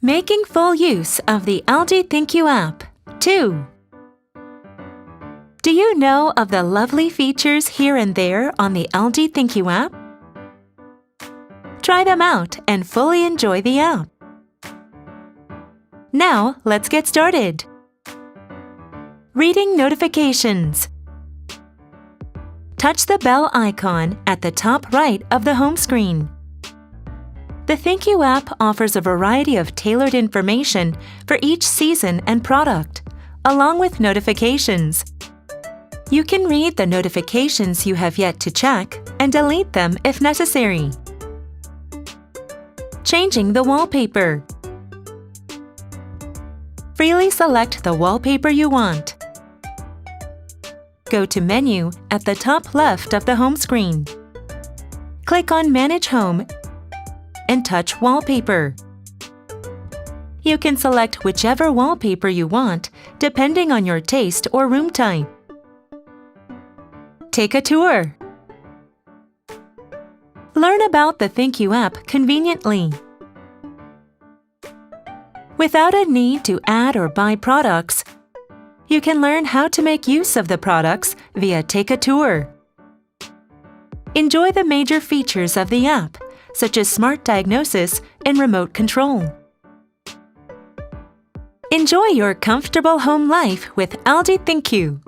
Making full use of the LGThinQ app. 2. Do you know of the lovely features here and there on the LGThinQ app? Try them out and fully enjoy the app. Now, let's get started. Reading notifications. Touch the bell icon at the top right of the home screen. The ThinQ app offers a variety of tailored information for each season and product, along with notifications. You can read the notifications you have yet to check and delete them if necessary. Changing the wallpaper. Freely select the wallpaper you want. Go to Menu at the top left of the home screen. Click on Manage Home and touch Wallpaper. You can select whichever wallpaper you want, depending on your taste or room type. Take a tour. Learn about the ThinQ app conveniently. Without a need to add or buy products, you can learn how to make use of the products via Take a Tour. Enjoy the major features of the app, such as smart diagnosis and remote control. Enjoy your comfortable home life with LGThinQ.